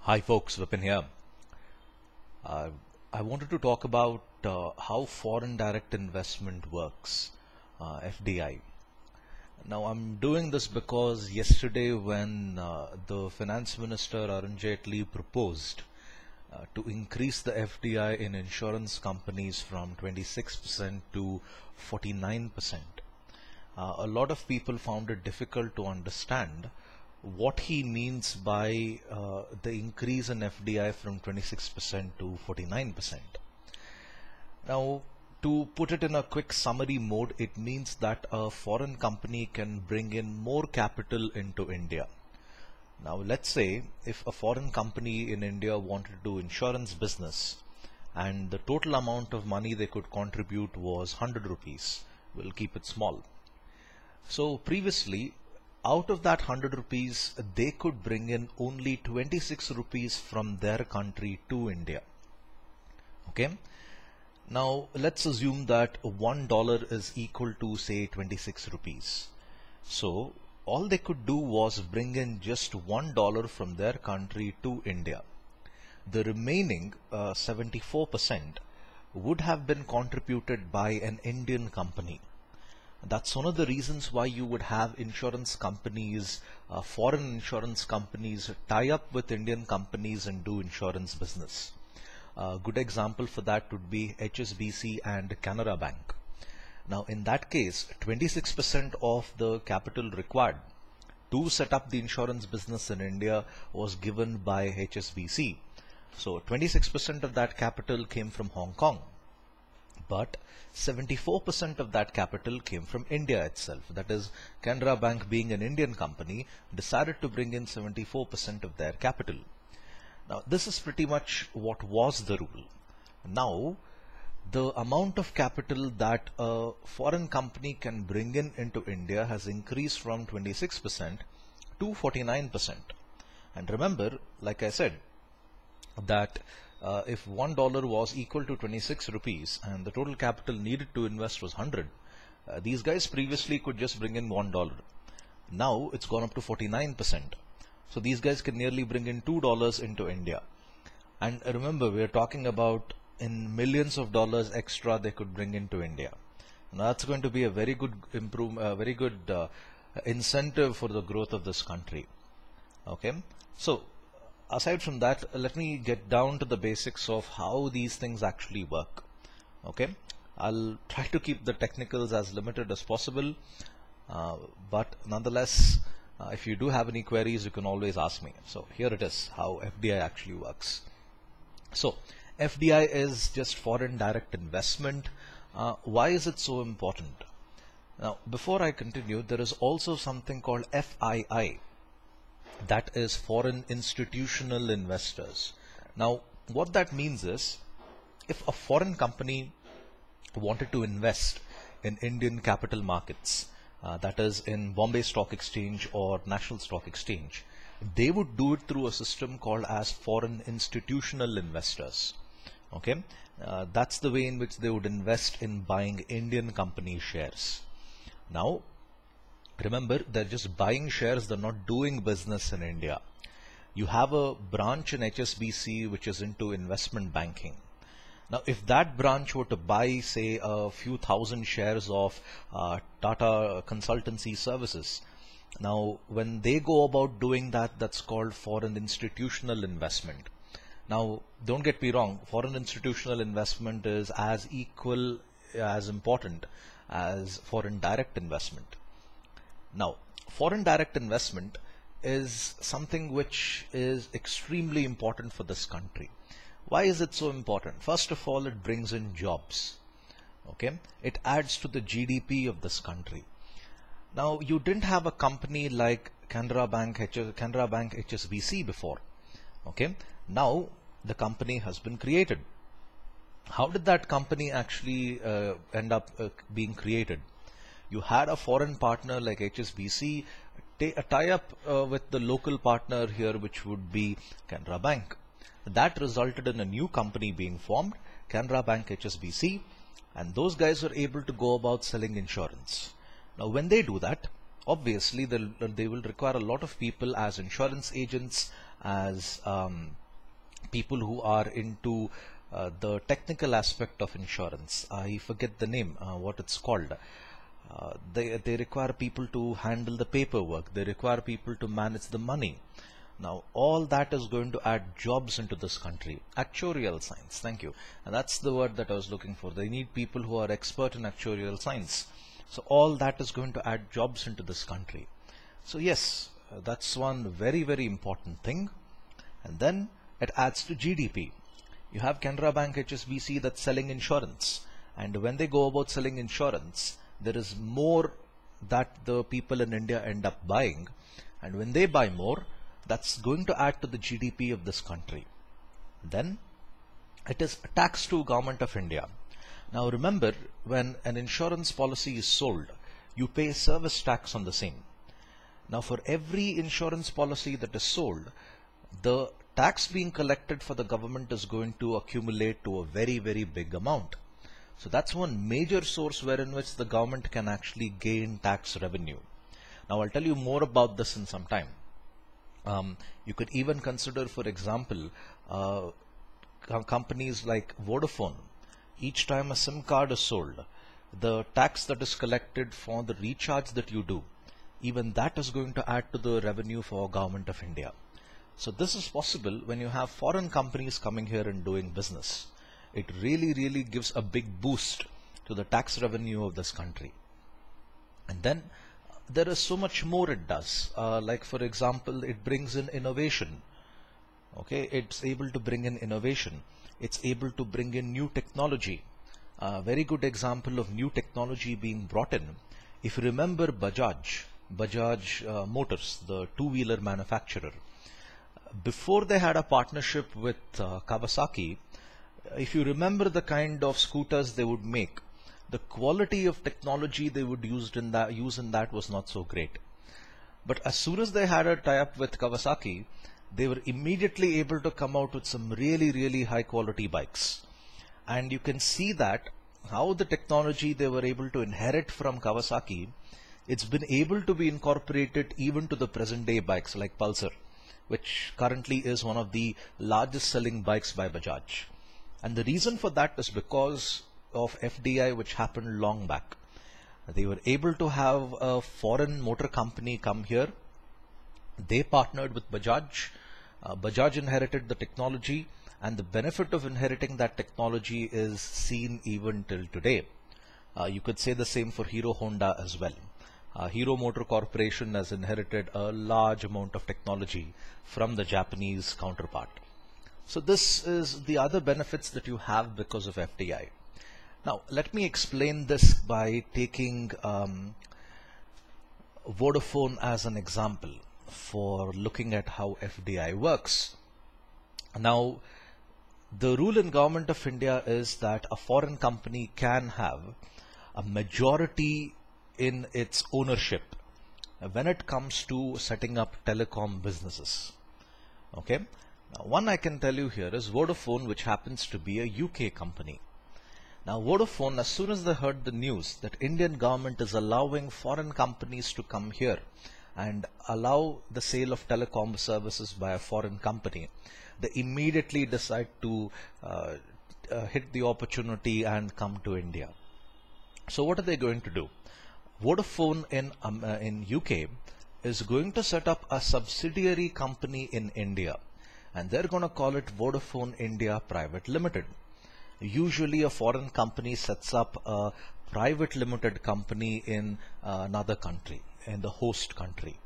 Hi folks, Vipin here. Uh, I wanted to talk about how foreign direct investment works, FDI. Now I'm doing this because yesterday when the finance minister Arun Jaitley proposed to increase the FDI in insurance companies from 26% to 49%, a lot of people found it difficult to understand what he means by the increase in FDI from 26% to 49%. Now, to put it in a quick summary mode, it means that a foreign company can bring in more capital into India. Now, let's say if a foreign company in India wanted to do insurance business and the total amount of money they could contribute was 100 rupees. We'll keep it small. So previously, out of that 100 rupees, they could bring in only 26 rupees from their country to India. Okay. Now let's assume that $1 is equal to say 26 rupees. So all they could do was bring in just $1 from their country to India. The remaining 74% would have been contributed by an Indian company. That's one of the reasons why you would have insurance companies, foreign insurance companies tie up with Indian companies and do insurance business. A good example for that would be HSBC and Canara Bank. Now in that case, 26% of the capital required to set up the insurance business in India was given by HSBC. So 26% of that capital came from Hong Kong. But 74% of that capital came from India itself. That is, Canara Bank, being an Indian company, decided to bring in 74% of their capital. Now, this is pretty much what was the rule. Now, the amount of capital that a foreign company can bring in into India has increased from 26% to 49%. And remember, like I said, that if $1 was equal to 26 rupees and the total capital needed to invest was 100, these guys previously could just bring in $1. Now it's gone up to 49%. So these guys can nearly bring in $2 into India. And remember, we're talking about in millions of dollars extra they could bring into India. Now that's going to be a very good incentive for the growth of this country. Okay, so aside from that, let me get down to the basics of how these things actually work. Okay, I'll try to keep the technicals as limited as possible, but nonetheless, if you do have any queries, you can always ask me. So here it is, how FDI actually works. So FDI is just foreign direct investment. Why is it so important? Now, before I continue, there is also something called FII. That is foreign institutional investors. Now, what that means is, if a foreign company wanted to invest in Indian capital markets, that is in Bombay Stock Exchange or National Stock Exchange, they would do it through a system called as foreign institutional investors. Okay, that's the way in which they would invest in buying Indian company shares. Now, remember, they're just buying shares, they're not doing business in India. You have a branch in HSBC which is into investment banking. Now, if that branch were to buy, say, a few thousand shares of Tata Consultancy Services, now when they go about doing that, that's called foreign institutional investment. Now, don't get me wrong, foreign institutional investment is as equal, as important as foreign direct investment. Now, foreign direct investment is something which is extremely important for this country. Why is it so important? First of all, it brings in jobs. Okay, it adds to the GDP of this country. Now, you didn't have a company like Canara Bank HSBC before. Okay, now the company has been created. How did that company actually end up being created? You had a foreign partner like HSBC tie up with the local partner here, which would be Canara Bank. That resulted in a new company being formed, Canara Bank HSBC, and those guys were able to go about selling insurance. Now when they do that, obviously they will require a lot of people as insurance agents, as people who are into the technical aspect of insurance. I forget the name, what it's called. They require people to handle the paperwork. They require people to manage the money. Now, all that is going to add jobs into this country. Actuarial science, thank you. And that's the word that I was looking for. They need people who are expert in actuarial science. So all that is going to add jobs into this country. So yes, that's one very, very important thing. And then it adds to GDP. You have Canara Bank HSBC that's selling insurance. And when they go about selling insurance, there is more that the people in India end up buying. And when they buy more, that's going to add to the GDP of this country. Then it is a tax to Government of India. Now remember, when an insurance policy is sold, you pay service tax on the same. Now for every insurance policy that is sold, the tax being collected for the government is going to accumulate to a very, very big amount. So that's one major source wherein which the government can actually gain tax revenue. Now I'll tell you more about this in some time. You could even consider, for example, companies like Vodafone. Each time a SIM card is sold, the tax that is collected for the recharge that you do, even that is going to add to the revenue for Government of India. So this is possible when you have foreign companies coming here and doing business. It really, really gives a big boost to the tax revenue of this country. And then there is so much more it does. Like for example, it brings in innovation. Okay, it's able to bring in innovation. It's able to bring in new technology. A very good example of new technology being brought in. If you remember Bajaj Motors, the two-wheeler manufacturer, before they had a partnership with Kawasaki, if you remember the kind of scooters they would make, the quality of technology they would use in that was not so great. But as soon as they had a tie-up with Kawasaki, they were immediately able to come out with some really, really high quality bikes. And you can see that how the technology they were able to inherit from Kawasaki, it's been able to be incorporated even to the present day bikes like Pulsar, which currently is one of the largest selling bikes by Bajaj. And the reason for that is because of FDI, which happened long back. They were able to have a foreign motor company come here. They partnered with Bajaj. Bajaj inherited the technology, and the benefit of inheriting that technology is seen even till today. You could say the same for Hero Honda as well. Hero Motor Corporation has inherited a large amount of technology from the Japanese counterpart. So this is the other benefits that you have because of FDI. Now let me explain this by taking Vodafone as an example for looking at how FDI works. Now the rule in Government of India is that a foreign company can have a majority in its ownership when it comes to setting up telecom businesses. Okay. Now one I can tell you here is Vodafone, which happens to be a UK company. Now Vodafone, as soon as they heard the news that Indian government is allowing foreign companies to come here and allow the sale of telecom services by a foreign company, they immediately decide to hit the opportunity and come to India. So what are they going to do? Vodafone in UK is going to set up a subsidiary company in India, and they're going to call it Vodafone India Private Limited. Usually a foreign company sets up a private limited company in another country, in the host country.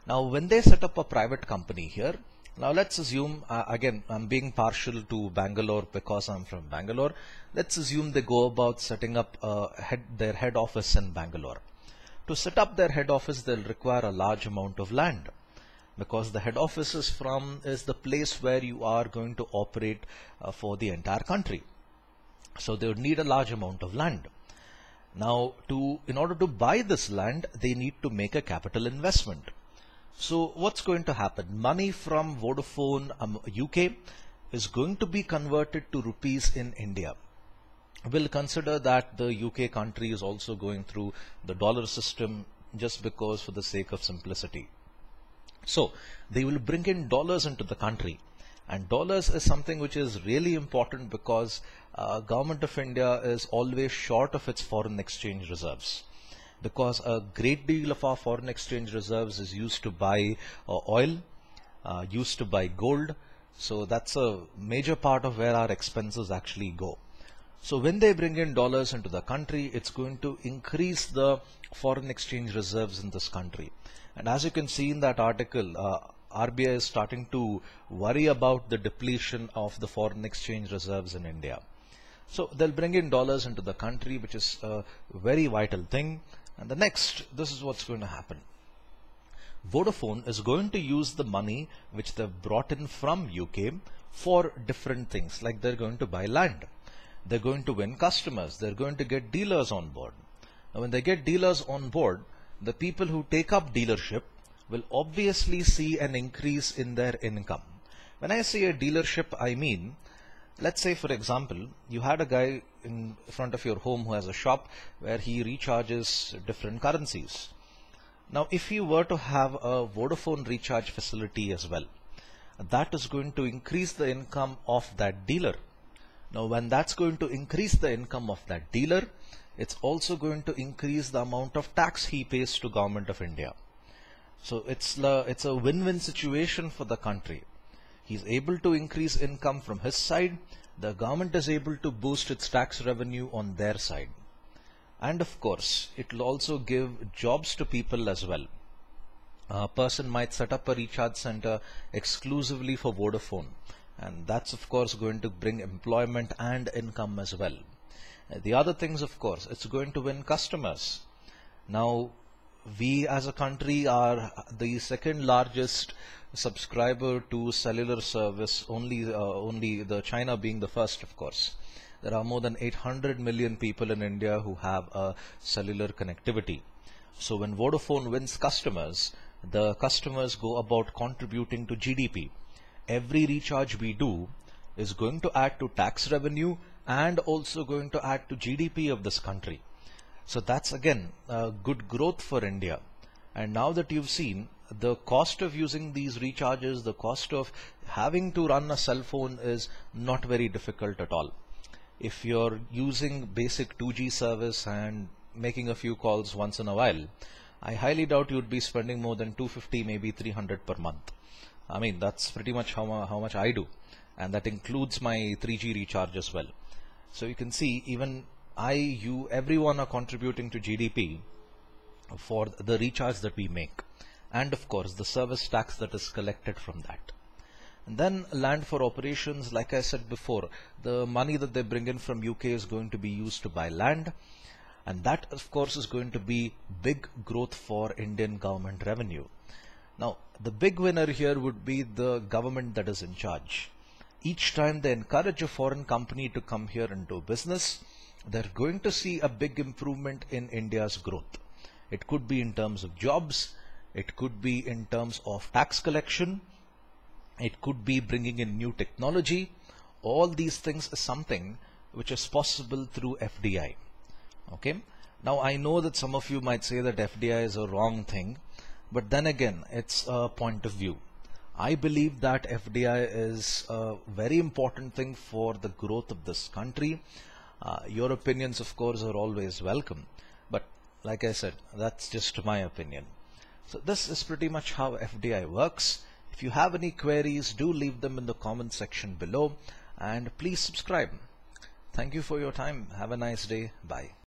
Now when they set up a private company here, now let's assume, again I'm being partial to Bangalore because I'm from Bangalore. Let's assume they go about setting up their head office in Bangalore. To set up their head office, they'll require a large amount of land, because the head office is the place where you are going to operate for the entire country. So they would need a large amount of land. Now in order to buy this land, they need to make a capital investment. So what's going to happen? Money from Vodafone UK is going to be converted to rupees in India. We'll consider that the UK country is also going through the dollar system just because for the sake of simplicity. So they will bring in dollars into the country, and dollars is something which is really important because government of India is always short of its foreign exchange reserves, because a great deal of our foreign exchange reserves is used to buy oil, used to buy gold. So that's a major part of where our expenses actually go. So when they bring in dollars into the country, it's going to increase the foreign exchange reserves in this country. And as you can see in that article, RBI is starting to worry about the depletion of the foreign exchange reserves in India. So they'll bring in dollars into the country, which is a very vital thing. And the next, this is what's going to happen. Vodafone is going to use the money which they've brought in from UK for different things, like they're going to buy land. They're going to win customers. They're going to get dealers on board. Now, when they get dealers on board, the people who take up dealership will obviously see an increase in their income. When I say a dealership, I mean, let's say for example, you had a guy in front of your home who has a shop where he recharges different currencies. Now, if you were to have a Vodafone recharge facility as well, that is going to increase the income of that dealer. Now, when that's going to increase the income of that dealer, it's also going to increase the amount of tax he pays to Government of India. So it's a win-win situation for the country. He's able to increase income from his side. The government is able to boost its tax revenue on their side. And of course, it will also give jobs to people as well. A person might set up a recharge center exclusively for Vodafone, and that's of course going to bring employment and income as well. The other things, of course, it's going to win customers. Now, we as a country are the second largest subscriber to cellular service, only the China being the first, of course. There are more than 800 million people in India who have a cellular connectivity. So when Vodafone wins customers, the customers go about contributing to GDP. Every recharge we do is going to add to tax revenue and also going to add to GDP of this country. So that's again good growth for India. And now that you've seen the cost of using these recharges, the cost of having to run a cell phone is not very difficult at all. If you're using basic 2G service and making a few calls once in a while, I highly doubt you'd be spending more than 250, maybe 300 per month. I mean, that's pretty much how much I do, and that includes my 3G recharge as well. So you can see even you, everyone are contributing to GDP for the recharge that we make, and of course the service tax that is collected from that. And then land for operations, like I said before, the money that they bring in from UK is going to be used to buy land, and that of course is going to be big growth for Indian government revenue. Now, the big winner here would be the government that is in charge. Each time they encourage a foreign company to come here and do business, they're going to see a big improvement in India's growth. It could be in terms of jobs, it could be in terms of tax collection, it could be bringing in new technology. All these things is something which is possible through FDI. Okay. Now I know that some of you might say that FDI is a wrong thing, but then again, it's a point of view. I believe that FDI is a very important thing for the growth of this country. Your opinions, of course, are always welcome, but like I said, that's just my opinion. So this is pretty much how FDI works. If you have any queries, do leave them in the comment section below, and please subscribe. Thank you for your time. Have a nice day. Bye.